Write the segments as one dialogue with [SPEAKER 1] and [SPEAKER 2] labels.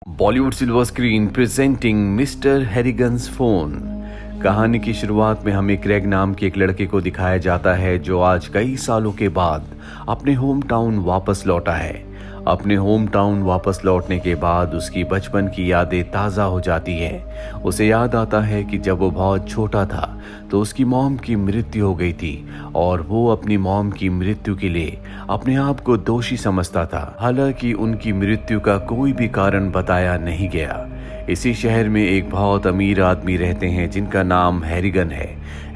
[SPEAKER 1] Bollywood silver screen presenting mister Harrigan's phone. कहानी की शुरुआत में हमें क्रेग नाम के एक लड़के को दिखाया जाता है जो आज कई सालों के बाद अपने होम टाउन वापस लौटा है। अपने होम टाउन वापस लौटने के बाद उसकी बचपन की यादें ताज़ा हो जाती है। उसे याद आता है कि जब वो बहुत छोटा था तो उसकी मॉम की मृत्यु हो गई थी और वो अपनी मॉम की मृत्यु के लिए अपने आप को दोषी समझता था। हालांकि उनकी मृत्यु का कोई भी कारण बताया नहीं गया। इसी शहर में एक बहुत अमीर आदमी रहते हैं जिनका नाम हैरिगन है।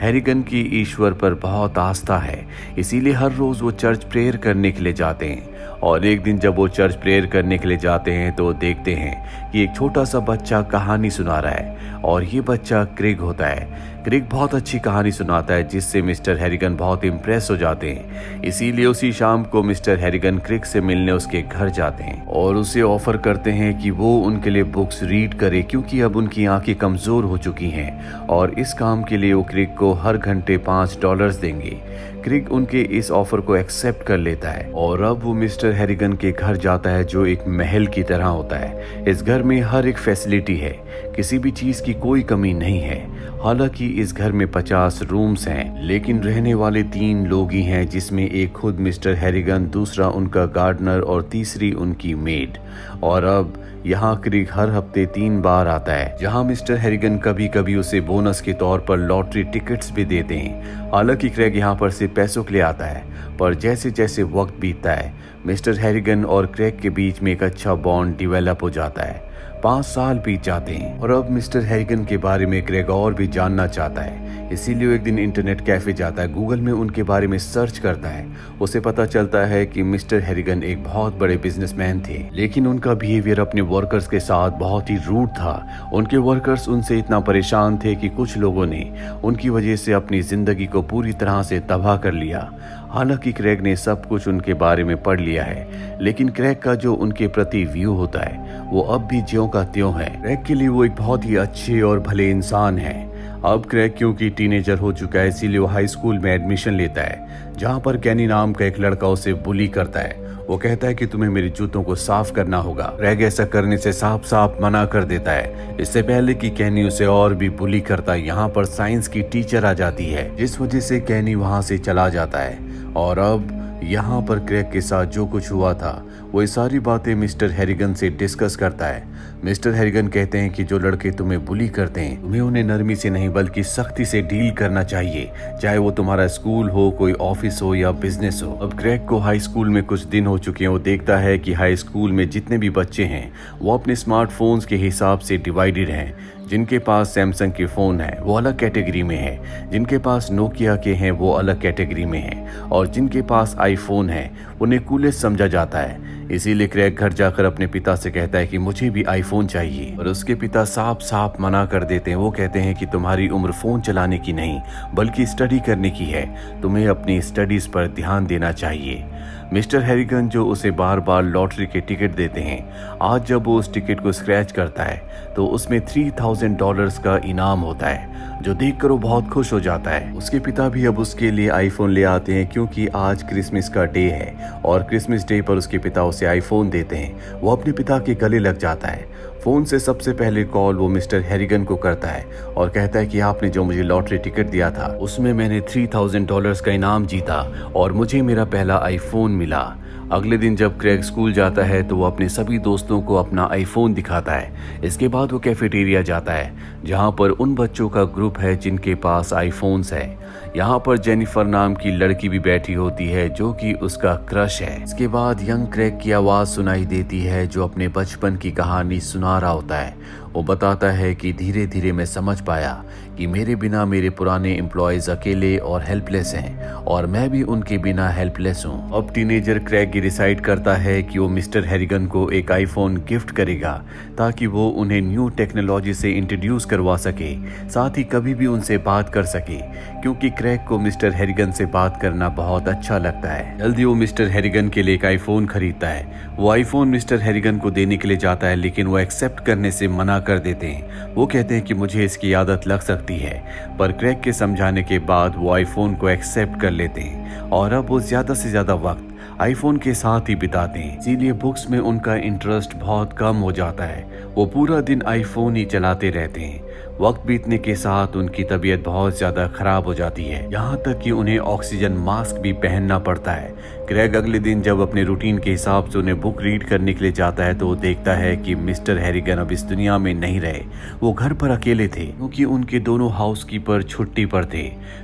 [SPEAKER 1] हैरिगन की ईश्वर पर बहुत आस्था है, इसीलिए हर रोज वो चर्च प्रेयर करने के लिए जाते हैं। और एक दिन जब वो चर्च प्रेयर करने के लिए जाते हैं तो देखते हैं कि एक छोटा सा बच्चा कहानी सुना रहा है और ये बच्चा क्रेग होता है। क्रेग बहुत अच्छी कहानी सुनाता है जिससे मिस्टर हैरिगन बहुत इम्प्रेस हो जाते हैं। इसीलिए उसी शाम को मिस्टर हैरिगन क्रेग से मिलने उसके घर जाते हैं और उसे ऑफर करते हैं कि वो उनके लिए बुक्स रीड करे क्योंकि अब उनकी आंखें कमजोर हो चुकी हैं और इस काम के लिए वो क्रेग को हर घंटे $5 देंगे। क्रेग उनके इस ऑफर को एक्सेप्ट कर लेता है और अब वो मिस्टर हैरिगन के घर जाता है जो एक महल की तरह होता है। इस घर में हर एक फैसिलिटी है, किसी भी चीज की कोई कमी नहीं है। हालांकि इस घर में 50 रूम्स हैं, लेकिन रहने वाले 3 लोग ही हैं, जिसमें एक खुद मिस्टर हैरिगन, दूसरा उनका गार्डनर और तीसरी उनकी मेड। और अब यहाँ क्रेग हर हफ्ते 3 बार आता है जहाँ मिस्टर हैरिगन कभी कभी उसे बोनस के तौर पर लॉटरी टिकट्स भी देते हैं। हालांकि क्रेग यहाँ पर सिर्फ पैसों के लिए आता है, पर जैसे जैसे वक्त बीतता है मिस्टर हैरिगन और क्रेग के बीच में एक अच्छा बॉन्ड डिवेलप हो जाता है। 5 साल बीत जाते हैं और अब मिस्टर हैरिगन के बारे में क्रेग और भी जानना चाहता है। इसीलिए वो एक दिन इंटरनेट कैफे जाता है, गूगल में उनके बारे में सर्च करता है। उसे पता चलता है कि मिस्टर हैरिगन एक बहुत बड़े बिजनेसमैन थे, लेकिन उनका बिहेवियर अपने वर्कर्स के साथ बहुत ही रूड था। उनके वर्कर्स उनसे इतना परेशान थे कि कुछ लोगों ने उनकी वजह से अपनी जिंदगी को पूरी तरह से तबाह कर लिया। हालांकि क्रेग ने सब कुछ उनके बारे में पढ़ लिया है, लेकिन क्रेग का जो उनके प्रति व्यू होता है वो अब भी ज्यों का त्यों है। क्रेग के लिए वो एक बहुत ही अच्छे और भले इंसान है। अब क्रेग क्योंकि टीनेजर हो चुका है इसीलिए वो हाई स्कूल में एडमिशन लेता है, जहाँ पर कैनी नाम का एक लड़का उसे बुली करता है। वो कहता है कि तुम्हें मेरे जूतों को साफ करना होगा। क्रेग ऐसा करने से साफ साफ मना कर देता है। इससे पहले कि कैनी उसे और भी बुली करता है, यहाँ पर साइंस की टीचर आ जाती है, जिस वजह से कैनी वहाँ से चला जाता है। और अब यहाँ पर क्रेग के साथ जो कुछ हुआ था वो ये सारी बातें मिस्टर हैरिगन से डिस्कस करता है। मिस्टर हैरिगन कहते हैं कि जो लड़के तुम्हें बुली करते हैं तुम्हें उन्हें नरमी से नहीं बल्कि सख्ती से डील करना चाहिए, चाहे वो तुम्हारा स्कूल हो, कोई ऑफिस हो या बिजनेस हो। अब क्रेग को हाई स्कूल में कुछ दिन हो चुके हैं। वो देखता है कि हाई स्कूल में जितने भी बच्चे हैं वो अपने स्मार्टफोन्स के हिसाब से डिवाइडेड हैं। जिनके पास सैमसंग के फ़ोन है वो अलग कैटेगरी में है, जिनके पास नोकिया के हैं वो अलग कैटेगरी में है, और जिनके पास आईफोन है उन्हें कूलेस्ट समझा जाता है। इसीलिए क्रेग घर जाकर अपने पिता से कहता है कि मुझे भी आईफोन चाहिए, और उसके पिता साफ साफ मना कर देते हैं। वो कहते हैं कि तुम्हारी उम्र फ़ोन चलाने की नहीं बल्कि स्टडी करने की है, तुम्हें अपनी स्टडीज़ पर ध्यान देना चाहिए। मिस्टर हैरिगन जो उसे बार बार लॉटरी के टिकट देते हैं, आज जब वो उस टिकट को स्क्रैच करता है तो उसमें $3000 का इनाम होता है, जो देखकर वो बहुत खुश हो जाता है। उसके पिता भी अब उसके लिए आईफोन ले आते हैं क्योंकि आज क्रिसमस का डे है और क्रिसमस डे पर उसके पिता उसे आईफोन देते हैं। वो अपने पिता के गले लग जाता है। फोन से सबसे पहले कॉल वो मिस्टर हैरिगन को करता है और कहता है कि आपने जो मुझे लॉटरी टिकट दिया था उसमें मैंने $3000 का इनाम जीता और मुझे मेरा पहला आईफोन मिला। अगले दिन जब क्रेग स्कूल जाता है तो वो अपने सभी दोस्तों को अपना आईफोन दिखाता है। इसके बाद वो कैफेटेरिया जाता है जहाँ पर उन बच्चों का ग्रुप है जिनके पास आईफोन्स है। यहाँ पर जेनिफर नाम की लड़की भी बैठी होती है जो कि उसका क्रश है। इसके बाद यंग क्रेग की आवाज़ सुनाई देती है जो अपने बचपन की कहानी सुना रहा होता है। वो बताता है कि धीरे धीरे मैं समझ पाया कि मेरे बिना मेरे पुराने एम्प्लॉयज अकेले और हेल्पलेस हैं और मैं भी उनके बिना हेल्पलेस हूँ। अब टीनेजर क्रेग डिसाइड करता है कि वो मिस्टर हैरिगन को एक आईफोन गिफ्ट करेगा ताकि वो उन्हें न्यू टेक्नोलॉजी से इंट्रोड्यूस करवा सके, साथ ही कभी भी उनसे बात कर सके, क्योंकि क्रेग को मिस्टर हैरिगन से बात करना बहुत अच्छा लगता है। जल्दी वो मिस्टर हैरिगन के लिए एक आईफोन खरीदता है। वो आईफोन मिस्टर हैरिगन को देने के लिए जाता है लेकिन वो एक्सेप्ट करने से मना कर देते हैं। वो कहते हैं कि मुझे इसकी आदत लग सकती है, पर क्रेग के समझाने के बाद वो आईफोन को एक्सेप्ट कर लेते हैं और अब वो ज्यादा से ज्यादा वक्त आईफोन के साथ ही बिताते हैं, इसीलिए बुक्स में उनका इंटरेस्ट बहुत कम हो जाता है। वो पूरा दिन आईफोन ही चलाते रहते हैं। वक्त बीतने के साथ उनकी तबीयत बहुत ज्यादा खराब हो जाती है, यहाँ तक कि उन्हें ऑक्सीजन मास्क भी पहनना पड़ता है। क्रेग अगले दिन जब अपने रूटीन के हिसाब से उन्हें बुक रीड करने के लिए जाता है तो वो देखता है कि मिस्टर हैरिगन अब इस दुनिया में नहीं रहे। वो घर पर अकेले थे क्योंकि उनके दोनों हाउसकीपर छुट्टी पर थे।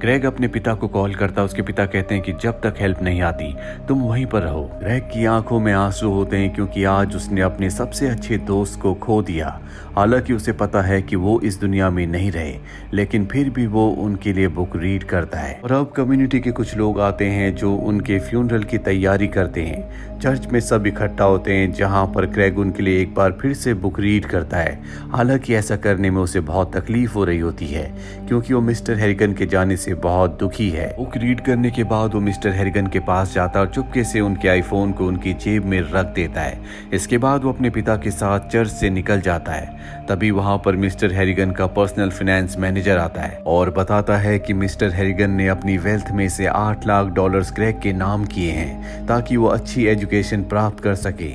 [SPEAKER 1] क्रेग अपने पिता को कॉल करता है। उसके पिता कहते हैं कि जब तक हेल्प नहीं आती तुम वहीं पर रहो। क्रेग की आंखों में आंसू होते हैं क्योंकि आज उसने अपने सबसे अच्छे दोस्त को खो दिया। हालांकि उसे पता है कि वो इस दुनिया में नहीं रहे, लेकिन फिर भी वो उनके लिए बुक रीड करता है। और अब कम्युनिटी के कुछ लोग आते हैं जो उनके फ्यूनरल की तैयारी करते हैं। चर्च में सब इकट्ठा होते हैं जहां पर क्रेग उनके लिए एक बार फिर से बुक रीड करता है। हालांकि ऐसा करने में उसे बहुत तकलीफ हो रही होती है क्योंकि वो मिस्टर हैरिगन के जाने से बहुत दुखी है। बुक रीड करने के बाद वो मिस्टर हैरिगन के पास जाता है और चुपके से उनके आईफोन को उनकी जेब में रख देता है। इसके बाद वो अपने पिता के साथ चर्च से निकल जाता है। तभी वहां पर मिस्टर हैरिगन का पर्सनल फाइनेंस मैनेजर आता है और बताता है कि मिस्टर हैरिगन ने अपनी वेल्थ में से $8 लाख क्रेग के नाम किए हैं ताकि वो अच्छी एजुकेशन प्राप्त कर सके।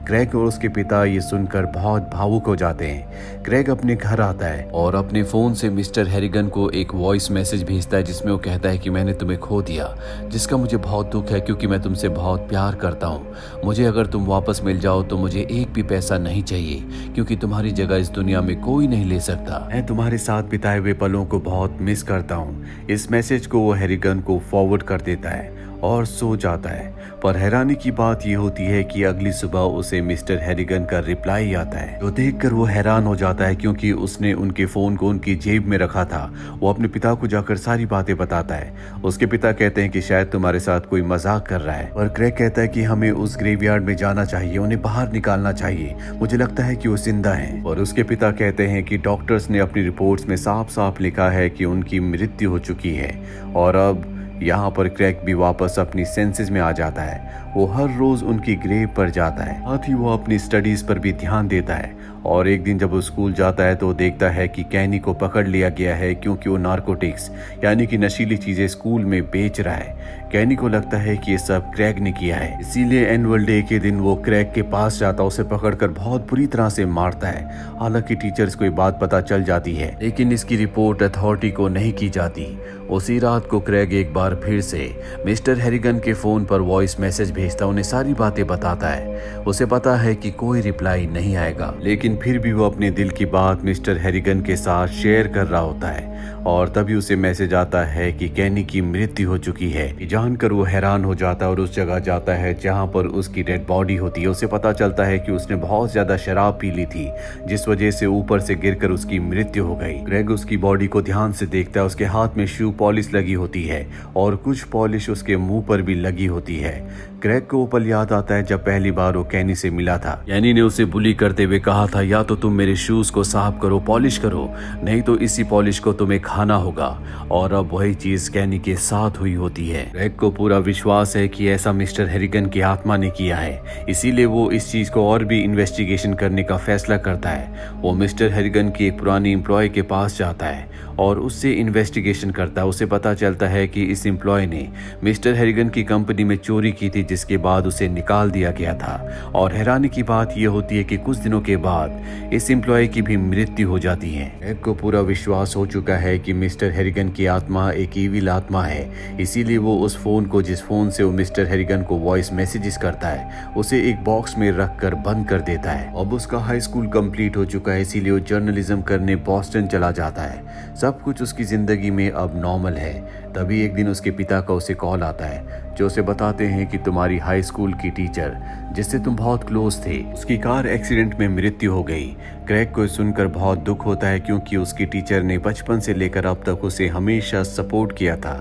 [SPEAKER 1] क्रेग और उसके पिता ये सुनकर बहुत भावुक हो जाते हैं। क्रेग अपने घर आता है और अपने फोन से मिस्टर हैरिगन को एक वॉइस मैसेज भेजता है जिसमें वो कहता है कि मैंने तुम्हें खो दिया, जिसका मुझे बहुत दुख है क्योंकि मैं तुमसे बहुत प्यार करता हूँ। मुझे अगर तुम वापस मिल जाओ तो मुझे एक भी पैसा नहीं चाहिए क्योंकि तुम्हारी जगह इस दुनिया में कोई नहीं ले सकता। मैं तुम्हारे साथ बिताए हुए पलों को बहुत मिस करता हूँ। इस मैसेज को वो हैरिगन को फॉरवर्ड कर देता है और सो जाता है। पर हैरानी की बात यह होती है कि अगली सुबह उसे मिस्टर हैरिगन का रिप्लाई आता है जो देखकर वो हैरान हो जाता है क्योंकि उसने उनके फोन को उनकी जेब में रखा था। वो अपने पिता को जाकर सारी बातें बताता है। उसके पिता कहते हैं कि शायद तुम्हारे साथ कोई मजाक कर रहा है, पर क्रेग कहता है कि हमें उस ग्रेवयार्ड में जाना चाहिए, उन्हें बाहर निकालना चाहिए, मुझे लगता है कि वो जिंदा है। और उसके पिता कहते हैं कि डॉक्टर्स ने अपनी रिपोर्ट्स में साफ साफ लिखा है कि उनकी मृत्यु हो चुकी है। और अब यहाँ पर क्रेग भी वापस अपनी सेंसेस में आ जाता है। वो हर रोज उनकी ग्रेव पर जाता है, साथ ही वो अपनी स्टडीज पर भी ध्यान देता है। और एक दिन जब वो स्कूल जाता है तो वो देखता है कि कैनी को पकड़ लिया गया है क्योंकि वो नार्कोटिक्स यानी कि नशीली चीजें स्कूल में बेच रहा है। कैनी को लगता है कि ये सब क्रेग ने किया है, इसीलिए एनुअल डे के दिन वो क्रेग के पास जाता, उसे पकड़कर बहुत बुरी तरह से मारता है। हालांकि टीचर्स को ये बात पता चल जाती है लेकिन इसकी रिपोर्ट अथॉरिटी को नहीं की जाती। उसी रात को क्रेग एक बार फिर से मिस्टर हैरिगन के फोन पर वॉइस मैसेज भेजता, उन्हें सारी बातें बताता है। उसे पता है कि कोई रिप्लाई नहीं आएगा, लेकिन फिर भी वो अपने दिल की बात मिस्टर हैरिगन के साथ शेयर कर रहा होता है। और तभी उसे मैसेज आता है कि कैनी की मृत्यु हो चुकी है। जानकर वो हैरान हो जाता है और उस जगह जाता है जहां पर उसकी डेड बॉडी होती है। उसे पता चलता है कि उसने बहुत ज्यादा शराब पी ली थी जिस वजह से ऊपर से गिरकर उसकी मृत्यु हो गई। क्रेग उसकी बॉडी को ध्यान से देखता है। उसके हाथ में शू पॉलिश लगी होती है और कुछ पॉलिश उसके मुंह पर भी लगी होती है। क्रेग को वो पल याद आता है जब पहली बार वो कैनी से मिला था। कैनी ने उसे बुली करते हुए कहा था, या तो तुम मेरे शूज को साफ करो, पॉलिश करो, नहीं तो इसी पॉलिश को तुम्हें खाना होगा। और अब वही चीज कैनी के साथ हुई होती है। क्रेग को पूरा विश्वास है कि ऐसा मिस्टर हैरिगन की आत्मा ने किया है, इसीलिए वो इस चीज को और भी इन्वेस्टिगेशन करने का फैसला करता है। वो मिस्टर हैरिगन की एक पुरानी एम्प्लॉय के पास जाता है और उससे इन्वेस्टिगेशन करता है। उसे पता चलता है कि इस एम्प्लॉय ने मिस्टर हैरिगन की कंपनी में चोरी की थी जिसके बाद उसे निकाल दिया गया था। और हैरानी की बात यह होती है कि कुछ दिनों के बाद इस एम्प्लॉय की भी मृत्यु हो जाती है। क्रेग को पूरा विश्वास हो चुका है कि मिस्टर हैरिगन की आत्मा एक ईविल आत्मा है, इसीलिए वो उस फोन को जिस फोन से वो मिस्टर हैरिगन को वॉइस मैसेजेस करता है उसे एक बॉक्स में रख कर बंद कर देता है। अब उसका हाई स्कूल कंप्लीट हो चुका है, इसीलिए वो जर्नलिज्म करने बॉस्टन चला जाता है। सब कुछ उसकी जिंदगी में अब नॉर्मल है। तभी एक दिन उसके पिता का उसे कॉल आता है जो उसे बताते हैं कि तुम्हारी हाई स्कूल की टीचर जिससे तुम बहुत क्लोज थे उसकी कार एक्सीडेंट में मृत्यु हो गई। क्रेग को सुनकर बहुत दुख होता है क्योंकि उसकी टीचर ने बचपन से लेकर अब तक उसे हमेशा सपोर्ट किया था।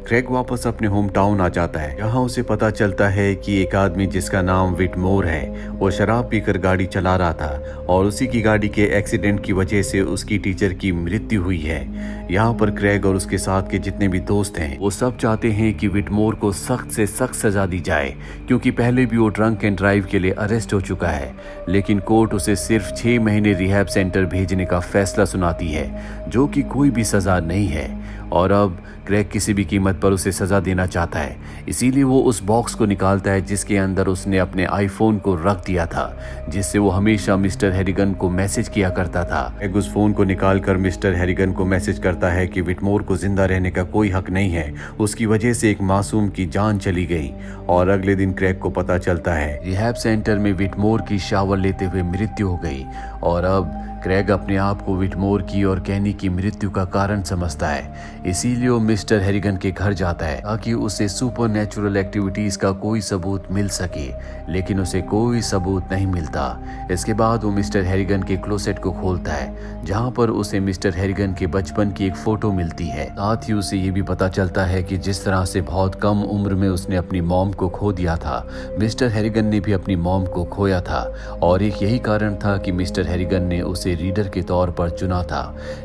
[SPEAKER 1] क्रेग वापस अपने होम टाउन आ जाता है जहां उसे पता चलता है कि एक आदमी जिसका नाम विटमोर है वो शराब पीकर गाड़ी चला रहा था और उसी की गाड़ी के एक्सीडेंट की वजह से उसकी टीचर की मृत्यु हुई है। यहाँ पर क्रेग और उसके साथ के जितने भी दोस्त हैं वो सब चाहते हैं कि विटमोर को सख्त से सख्त सजा दी जाए क्योंकि पहले भी वो ड्रंक एंड ड्राइव के लिए अरेस्ट हो चुका है। लेकिन कोर्ट उसे सिर्फ 6 महीने रिहैब सेंटर भेजने का फैसला सुनाती है जो कि कोई भी सजा नहीं है। और अब क्रेग किसी भी कीमत पर उसे सजा देना चाहता है, इसीलिए वो उस बॉक्स को निकालता है जिसके अंदर उसने अपने आईफोन को रख दिया था, जिससे वो हमेशा मिस्टर हैरिगन को मैसेज किया करता था। क्रेग उस फोन को निकालकर मिस्टर हैरिगन को मैसेज करता है कि विटमोर को जिंदा रहने का कोई हक नहीं है, उसकी वजह से एक मासूम की जान चली गई। और अगले दिन क्रेग को पता चलता है रिहैब सेंटर में विटमोर की शावर लेते हुए मृत्यु हो गई। और अब क्रेग अपने आप को विटमोर की और कैनी की मृत्यु का कारण समझता है, इसीलिए वो मिस्टर हैरिगन के घर जाता है ताकि उसे सुपरनैचुरल एक्टिविटीज का कोई सबूत मिल सके, लेकिन उसे कोई सबूत नहीं मिलता। इसके बाद वो मिस्टर हैरिगन के क्लोसेट को खोलता है जहां पर उसे मिस्टर हैरिगन के बचपन की एक फोटो मिलती है। साथ ही उसे ये भी पता चलता है कि जिस तरह से बहुत कम उम्र में उसने अपनी मॉम को खो दिया था, मिस्टर हैरिगन ने भी अपनी मॉम को खोया था। और एक यही कारण था कि मिस्टर हैरिगन ने उसे रीडर के तौर पर चुना था।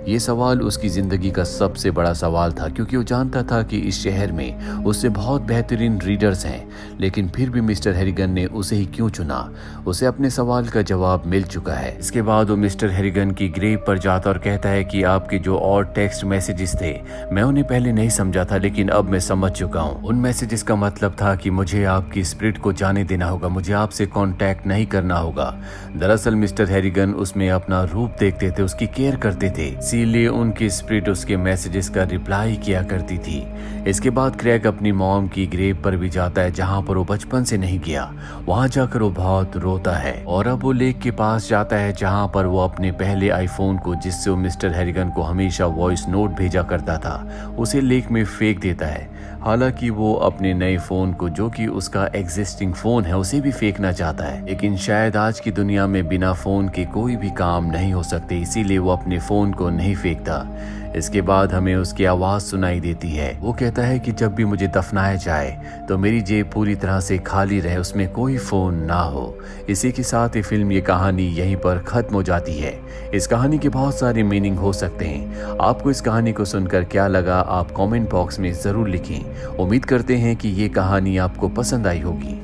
[SPEAKER 1] ये सवाल उसकी जिंदगी का सबसे बड़ा सवाल था, क्योंकि वो जानता था कि इस शहर में उससे बहुत बेहतरीन रीडर्स हैं, लेकिन फिर भी मिस्टर हैरिगन ने उसे ही क्यों चुना। उसे अपने सवाल का जवाब मिल चुका है। इसके बाद वो मिस्टर हैरिगन की ग्रेव पर जाता और कहता है कि आपके जो और टेक्स्ट मैसेजेस थे, मैं उन्हें पहले नहीं समझा था, लेकिन अब मैं समझ चुका हूँ। उन मैसेजेस का मतलब था कि मुझे आपकी स्पिरिट को जाने देना होगा, मुझे आपसे कांटेक्ट नहीं करना होगा। दरअसल मिस्टर हैरिगन उसमें अपना रूप देखते थे, उसकी केयर करते थे, इसीलिए उनकी स्पिरिट उसके मैसेजेस का रिप्लाई किया करती थी। इसके बाद क्रेग अपनी मॉम की ग्रेव पर भी जाता है जहां पर वो बचपन से नहीं गया। वहां जाकर वो बहुत रोता है और अब वो लेक के पास जाता है जहां पर वो अपने पहले आईफोन को, जिससे वो मिस्टर हैरिगन को हमेशा वॉइस नोट भेजा करता था, उसे लेक में फेंक देता है। हालांकि वो अपने नए फोन को, जो कि उसका एग्जिस्टिंग फोन है, उसे भी फेंकना चाहता है, लेकिन शायद आज की दुनिया में बिना फोन के कोई भी काम नहीं हो सकते, इसीलिए वो अपने फोन को नहीं फेंकता। इसके बाद हमें उसकी आवाज सुनाई देती है। वो कहता है कि जब भी मुझे दफनाया जाए तो मेरी जेब पूरी तरह से खाली रहे, उसमें कोई फोन ना हो। इसी के साथ ये फिल्म, ये कहानी यहीं पर खत्म हो जाती है। इस कहानी के बहुत सारे मीनिंग हो सकते हैं। आपको इस कहानी को सुनकर क्या लगा, आप कमेंट बॉक्स में जरूर लिखें। उम्मीद करते हैं कि ये कहानी आपको पसंद आई होगी।